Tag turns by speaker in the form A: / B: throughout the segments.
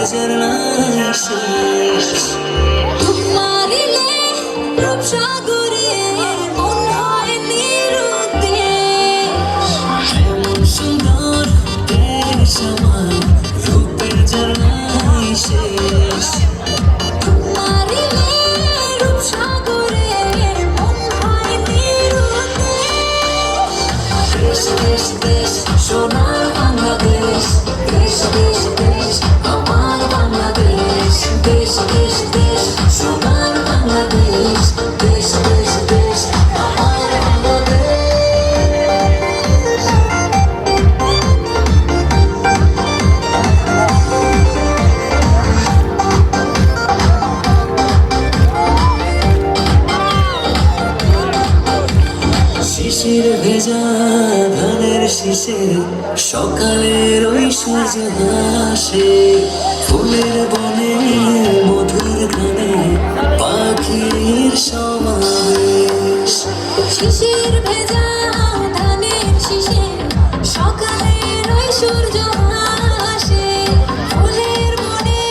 A: ঝরনায় শেষ
B: মারিলে রূপসাগরে মন হয় নিরুদ্দেশ
A: এমন সুন্দর দেশ আমার রূপের ঝরনায় শেষ
B: মারিলে রূপসাগরে মন হয় নিরুদ্দেশ
A: দেশ দেশ দেশ সোনার বাংলাদেশ দেশ দেশ দেশ আমার বাংলাদেশ দেশ দেশ দেশ সোনার বাংলাদেশ দেশ দেশ দেশ আমার বাংলাদেশ শিশির ভেজা ধানের শীষে সকালের ওই সূর্য হাসে ফুলের বনে মধুর গানে পাখির সমাবেশ
B: শিশির ভেজা ধানের শীষে সকালের ওই সূর্য হাসে ফুলের মনে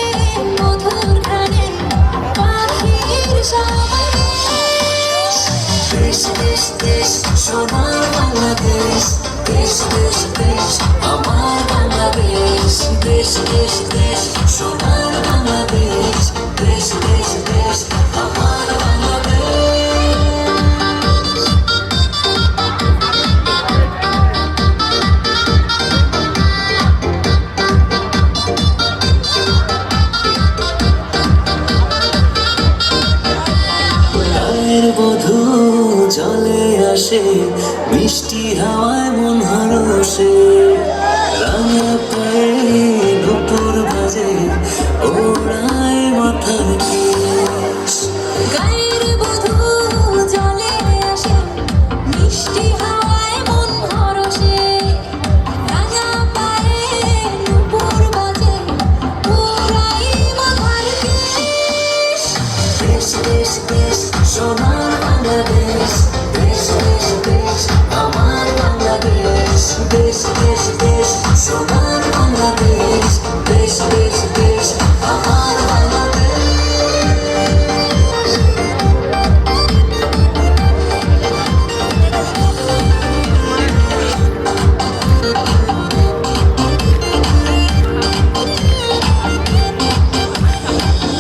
B: মধুর ঘ্রাণে পাখির সমাবেশ
A: দেশ দেশ দেশ সোনার বাংলাদেশ দেশ দেশ দেশ আমার বাংলাদেশ দেশ দেশ দেশ সোনার বাংলাদেশ দেশ দেশ দেশ আমার বাংলাদেশ গায়ের বধূ জলে আসে মিষ্টি হাওয়ায় মন হরসে রাঙা পায়ে নূপুর বাজে ওড়ায় মাথার কেশ
B: গায়ের বধূ জলে আসে মিষ্টি হাওয়ায় মন হরসে রাঙা পায়ে নূপুর বাজে ওড়াই মাথার কেশ
A: দেশ দেশ দেশ সোনার বাংলাদেশ দেশ দেশ দেশ আমার বাংলাদেশ দেশ দেশ দেশ সোনার বাংলাদেশ দেশ দেশ দেশ আমার বাংলাদেশ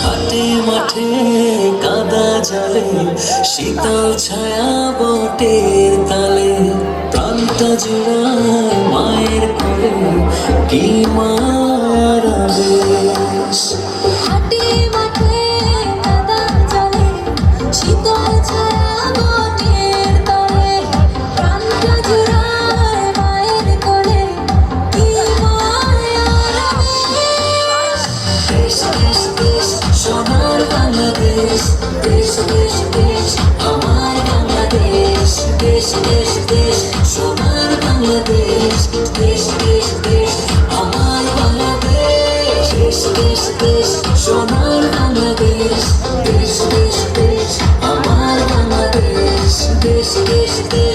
A: হাটে মাঠে কাদা জলে শীতল ছায়া বটের তালে প্রাণটা জোড়ায় মায়ের কোলে কি মার আবেশ
B: হাটে মাঠে কাদা জলে শীতল ছায়া বটের তলে প্রাণটা জুড়ায় মায়ের কোলে কি মায়ার আবেশ
A: দেশ দেশ দেশ সোনার বাংলাদেশ দেশ দেশ দেশ আমার বাংলাদেশ দেশ দেশ দেশ সোনার বাংলাদেশ দেশ দেশ দেশ আমার বাংলাদেশ দেশ দেশ দেশ সোনার বাংলাদেশ দেশ দেশ দেশ আমার বাংলাদেশ দেশ দেশ দেশ